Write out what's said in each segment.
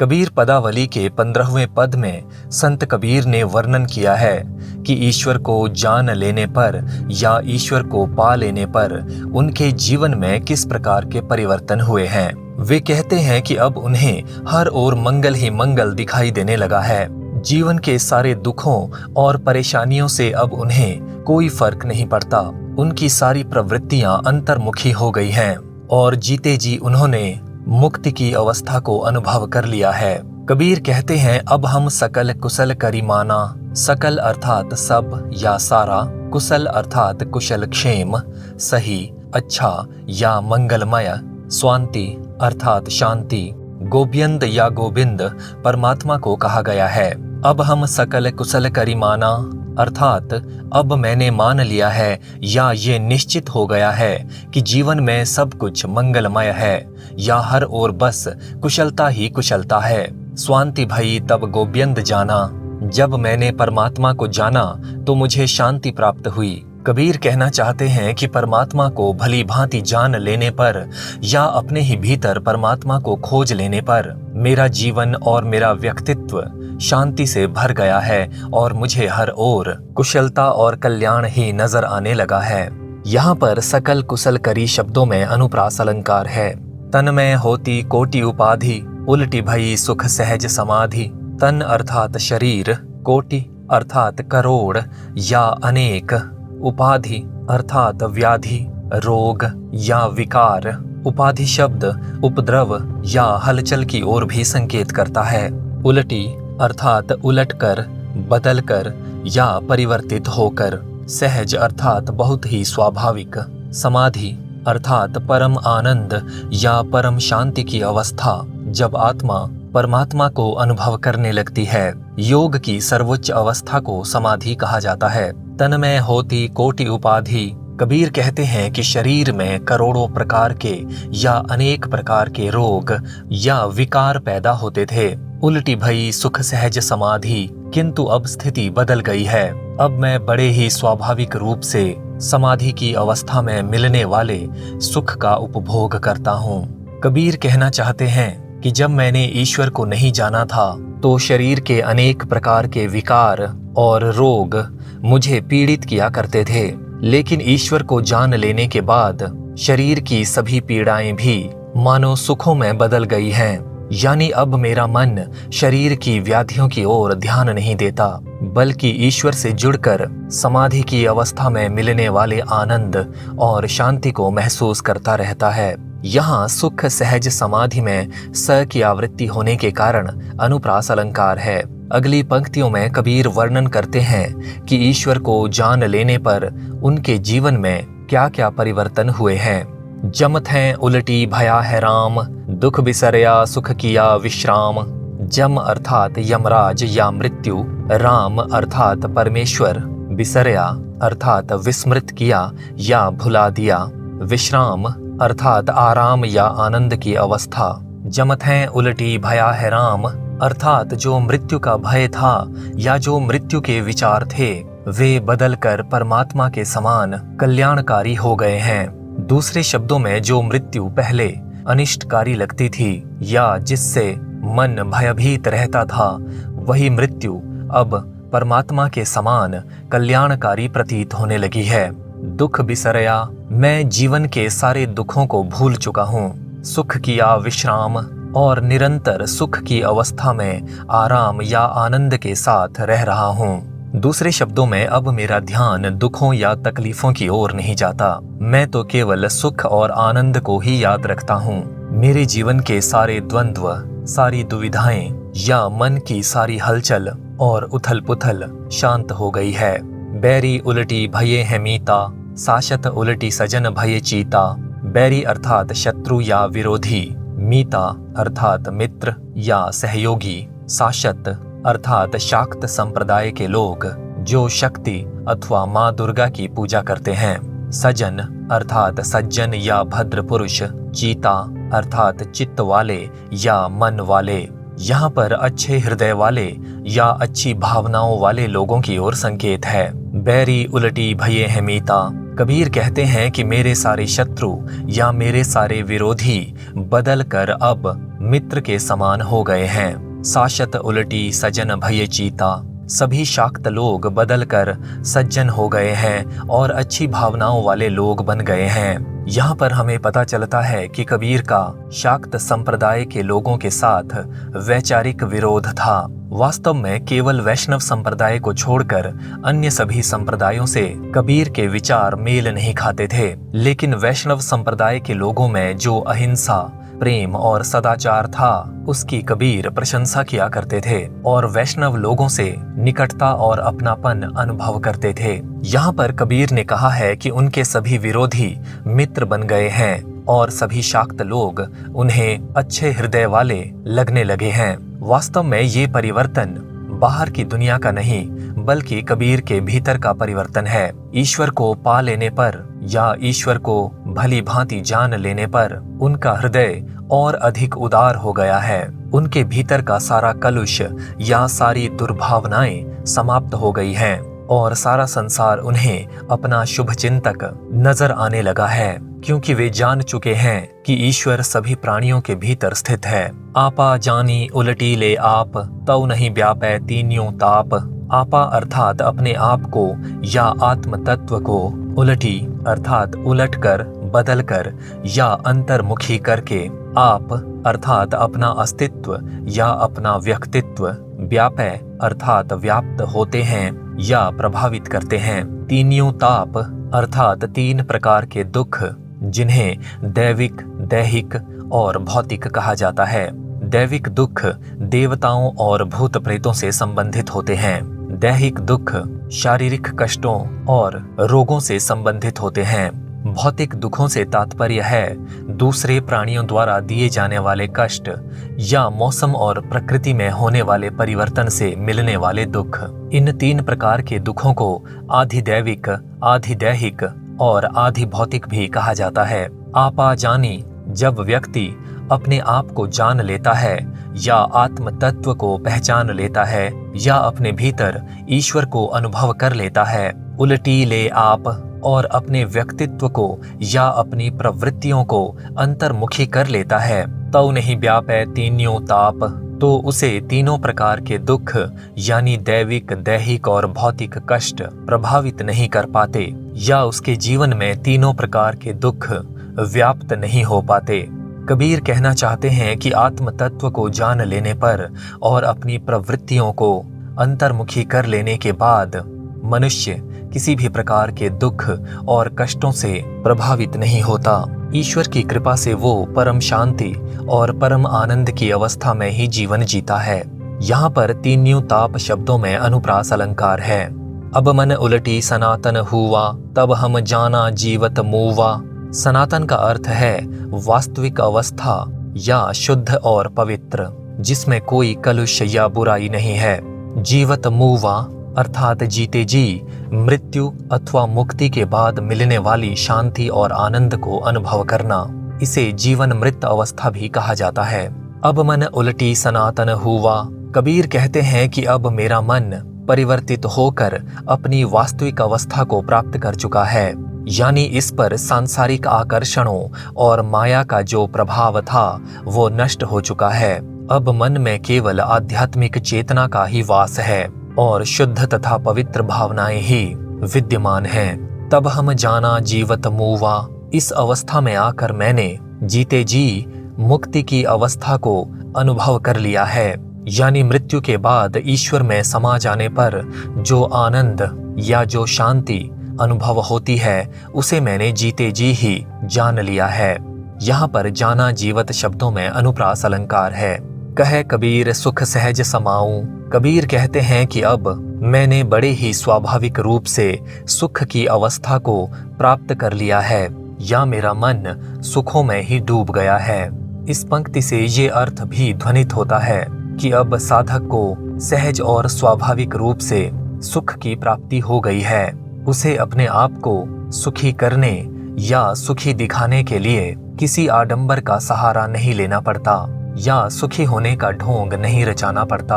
कबीर पदावली के 15वें पद में संत कबीर ने वर्णन किया है कि ईश्वर को जान लेने पर या ईश्वर को पा लेने पर उनके जीवन में किस प्रकार के परिवर्तन हुए हैं। वे कहते हैं कि अब उन्हें हर ओर मंगल ही मंगल दिखाई देने लगा है। जीवन के सारे दुखों और परेशानियों से अब उन्हें कोई फर्क नहीं पड़ता। उनकी सारी प्रवृत्तियां अंतर्मुखी हो गई हैं और जीते जी उन्होंने मुक्ति की अवस्था को अनुभव कर लिया है। कबीर कहते हैं, अब हम सकल कुशल करी माना। सकल अर्थात सब या सारा, कुशल अर्थात कुशल क्षेम, सही, अच्छा या मंगलमय, स्वांति अर्थात शांति, गोब्यंद या गोविंद परमात्मा को कहा गया है। अब हम सकल कुशल करी माना अर्थात अब मैंने मान लिया है या ये निश्चित हो गया है कि जीवन में सब कुछ मंगलमय है या हर ओर बस कुशलता ही कुशलता है। स्वांति भई तब गोब्यंद जाना। जब मैंने परमात्मा को जाना तो मुझे शांति प्राप्त हुई। कबीर कहना चाहते हैं कि परमात्मा को भली भांति जान लेने पर या अपने ही भीतर परमात्मा को खोज लेने पर मेरा जीवन और मेरा व्यक्तित्व शांति से भर गया है और मुझे हर ओर कुशलता और कल्याण ही नजर आने लगा है। यहाँ पर सकल कुशल करी शब्दों में अनुप्रास अलंकार है। तन में होती कोटि उपाधि, उल्टी भई सुख सहज समाधि। तन अर्थात शरीर, कोटि अर्थात करोड़ या अनेक, उपाधि अर्थात व्याधि, रोग या विकार। उपाधि शब्द उपद्रव या हलचल की ओर भी संकेत करता है। उलटी अर्थात उलटकर, बदलकर या परिवर्तित होकर। सहज अर्थात बहुत ही स्वाभाविक। समाधि अर्थात परम आनंद या परम शांति की अवस्था, जब आत्मा परमात्मा को अनुभव करने लगती है। योग की सर्वोच्च अवस्था को समाधि कहा जाता है। तन में होती कोटि उपाधि। कबीर कहते हैं कि शरीर में करोड़ों प्रकार के या अनेक प्रकार के रोग या विकार पैदा होते थे। उल्टी भई सुख सहज समाधि, किंतु अब स्थिति बदल गई है। अब मैं बड़े ही स्वाभाविक रूप से समाधि की अवस्था में मिलने वाले सुख का उपभोग करता हूँ। कबीर कहना चाहते हैं कि जब मैंने ईश्वर को नहीं जाना था तो शरीर के अनेक प्रकार के विकार और रोग मुझे पीड़ित किया करते थे, लेकिन ईश्वर को जान लेने के बाद शरीर की सभी पीड़ाएं भी मानो सुखों में बदल गई हैं। यानी अब मेरा मन शरीर की व्याधियों की ओर ध्यान नहीं देता, बल्कि ईश्वर से जुड़कर समाधि की अवस्था में मिलने वाले आनंद और शांति को महसूस करता रहता है। यहाँ सुख सहज समाधि में स की आवृत्ति होने के कारण अनुप्रास अलंकार है। अगली पंक्तियों में कबीर वर्णन करते हैं कि ईश्वर को जान लेने पर उनके जीवन में क्या क्या परिवर्तन हुए हैं। जमत हैं उलटी भया है राम, दुख बिसरया सुख किया विश्राम। जम अर्थात यमराज या मृत्यु, राम अर्थात परमेश्वर, बिसरया अर्थात विस्मृत किया या भुला दिया, विश्राम अर्थात आराम या आनंद की अवस्था। जमत हैं उलटी भया है राम अर्थात जो मृत्यु का भय था या जो मृत्यु के विचार थे वे बदलकर परमात्मा के समान कल्याणकारी हो गए हैं। दूसरे शब्दों में जो मृत्यु पहले अनिष्टकारी लगती थी या जिससे मन भयभीत रहता था, वही मृत्यु अब परमात्मा के समान कल्याणकारी प्रतीत होने लगी है। दुख बिसरया, मैं जीवन के सारे दुखों को भूल चुका हूँ। सुख किया विश्राम, और निरंतर सुख की अवस्था में आराम या आनंद के साथ रह रहा हूँ। दूसरे शब्दों में अब मेरा ध्यान दुखों या तकलीफों की ओर नहीं जाता, मैं तो केवल सुख और आनंद को ही याद रखता हूँ। मेरे जीवन के सारे द्वंद्व, सारी दुविधाएं या मन की सारी हलचल और उथल पुथल शांत हो गई है। बैरी उलटी भये है मीता, साशत उलटी सजन भये चीता। बैरी अर्थात शत्रु या विरोधी, मीता अर्थात मित्र या सहयोगी, साशत अर्थात शाक्त संप्रदाय के लोग जो शक्ति अथवा माँ दुर्गा की पूजा करते हैं। सजन अर्थात सज्जन या भद्र पुरुष, चीता अर्थात चित्त वाले या मन वाले। यहाँ पर अच्छे हृदय वाले या अच्छी भावनाओं वाले लोगों की ओर संकेत है। बैरी उलटी भये है मीता। कबीर कहते हैं कि मेरे सारे शत्रु या मेरे सारे विरोधी बदल कर अब मित्र के समान हो गए हैं। साशत उलटी सजन भय चीता, सभी शाक्त लोग बदलकर सज्जन हो गए हैं और अच्छी भावनाओं वाले लोग बन गए हैं। यहाँ पर हमें पता चलता है कि कबीर का शाक्त संप्रदाय के लोगों के साथ वैचारिक विरोध था। वास्तव में केवल वैष्णव संप्रदाय को छोड़कर अन्य सभी संप्रदायों से कबीर के विचार मेल नहीं खाते थे, लेकिन वैष्णव संप्रदाय के लोगों में जो अहिंसा, प्रेम और सदाचार था, उसकी कबीर प्रशंसा किया करते थे और वैष्णव लोगों से निकटता और अपनापन अनुभव करते थे। यहाँ पर कबीर ने कहा है कि उनके सभी विरोधी मित्र बन गए हैं और सभी शाक्त लोग उन्हें अच्छे हृदय वाले लगने लगे हैं। वास्तव में ये परिवर्तन बाहर की दुनिया का नहीं, बल्कि कबीर के भीतर का परिवर्तन है। ईश्वर को पा लेने पर या ईश्वर को भली भांति जान लेने पर उनका हृदय और अधिक उदार हो गया है। उनके भीतर का सारा कलुष या सारी दुर्भावनाएं समाप्त हो गई हैं और सारा संसार उन्हें अपना शुभ चिंतक नजर आने लगा है, क्योंकि वे जान चुके हैं कि ईश्वर सभी प्राणियों के भीतर स्थित है। आपा जानी उलटी ले आप, तौ नहीं व्यापै तीन्यों ताप। आपा अर्थात अपने आप को या आत्म तत्व को, उलटी अर्थात उलट कर, बदल कर या अंतर्मुखी करके, आप अर्थात अपना अस्तित्व या अपना व्यक्तित्व, व्यापै अर्थात व्याप्त होते हैं या प्रभावित करते हैं। तीन्यों ताप अर्थात तीन प्रकार के दुख, जिन्हें दैविक, दैहिक और भौतिक कहा जाता है। दैविक दुख देवताओं और भूत प्रेतों से संबंधित होते हैं। दैहिक दुख शारीरिक कष्टों और रोगों से संबंधित होते हैं। भौतिक दुखों से तात्पर्य है दूसरे प्राणियों द्वारा दिए जाने वाले कष्ट या मौसम और प्रकृति में होने वाले परिवर्तन से मिलने वाले दुख। इन तीन प्रकार के दुखों को आधि दैविक, आधि दैहिक और आधि भौतिक भी कहा जाता है। आपा जानी, जब व्यक्ति अपने आप को जान लेता है या आत्म तत्व को पहचान लेता है या अपने भीतर ईश्वर को अनुभव कर लेता है। उलटी ले आप, और अपने व्यक्तित्व को या अपनी प्रवृत्तियों को अंतर्मुखी कर लेता है। तौ नहीं व्यापै तीन्यों ताप, तो उसे तीनों प्रकार के दुख यानी दैविक, दैहिक और भौतिक कष्ट प्रभावित नहीं कर पाते या उसके जीवन में तीनों प्रकार के दुख व्याप्त नहीं हो पाते। कबीर कहना चाहते हैं कि आत्म तत्व को जान लेने पर और अपनी प्रवृत्तियों को अंतर्मुखी कर लेने के बाद मनुष्य किसी भी प्रकार के दुख और कष्टों से प्रभावित नहीं होता। ईश्वर की कृपा से वो परम शांति और परम आनंद की अवस्था में ही जीवन जीता है। यहाँ पर तीन्यों ताप शब्दों में अनुप्रास अलंकार है। अब मन उलटी सनातन हुआ, तब हम जाना जीवत मूवा। सनातन का अर्थ है वास्तविक अवस्था या शुद्ध और पवित्र, जिसमें कोई कलुष या बुराई नहीं है। जीवत मूवा अर्थात जीते जी मृत्यु अथवा मुक्ति के बाद मिलने वाली शांति और आनंद को अनुभव करना, इसे जीवन मृत अवस्था भी कहा जाता है। अब मन उलटी सनातन हुआ, कबीर कहते हैं कि अब मेरा मन परिवर्तित होकर अपनी वास्तविक अवस्था को प्राप्त कर चुका है, यानी इस पर सांसारिक आकर्षणों और माया का जो प्रभाव था वो नष्ट हो चुका है। अब मन में केवल आध्यात्मिक चेतना का ही वास है और शुद्ध तथा पवित्र भावनाएं ही विद्यमान हैं। तब हम जाना जीवत मूवा, इस अवस्था में आकर मैंने जीते जी मुक्ति की अवस्था को अनुभव कर लिया है, यानी मृत्यु के बाद ईश्वर में समा जाने पर जो आनंद या जो शांति अनुभव होती है उसे मैंने जीते जी ही जान लिया है। यहाँ पर जाना जीवत शब्दों में अनुप्रास अलंकार है। कहे कबीर सुख सहज समाऊं, कबीर कहते हैं कि अब मैंने बड़े ही स्वाभाविक रूप से सुख की अवस्था को प्राप्त कर लिया है या मेरा मन सुखों में ही डूब गया है। इस पंक्ति से ये अर्थ भी ध्वनित होता है कि अब साधक को सहज और स्वाभाविक रूप से सुख की प्राप्ति हो गई है। उसे अपने आप को सुखी करने या सुखी दिखाने के लिए किसी आडंबर का सहारा नहीं लेना पड़ता या सुखी होने का ढोंग नहीं रचाना पड़ता।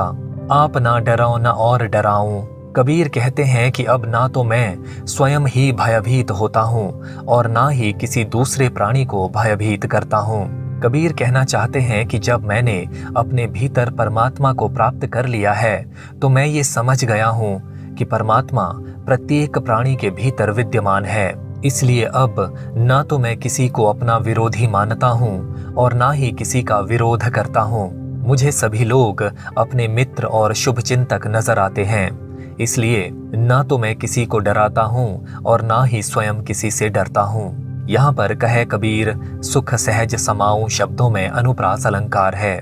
आप ना डराओ ना और डराऊं, कबीर कहते हैं कि अब ना तो मैं स्वयं ही भयभीत होता हूँ और ना ही किसी दूसरे प्राणी को भयभीत करता हूँ। कबीर कहना चाहते हैं कि जब मैंने अपने भीतर परमात्मा को प्राप्त कर लिया है तो मैं ये समझ गया हूँ कि परमात्मा प्रत्येक प्राणी के भीतर विद्यमान है। इसलिए अब ना तो मैं किसी को अपना विरोधी मानता हूँ और ना ही किसी का विरोध करता हूँ। मुझे सभी लोग अपने मित्र और शुभचिंतक नजर आते हैं। इसलिए ना तो मैं किसी को डराता हूँ और ना ही स्वयं किसी से डरता हूँ। यहाँ पर कहे कबीर सुख सहज समाऊं शब्दों में अनुप्रास अलंकार है।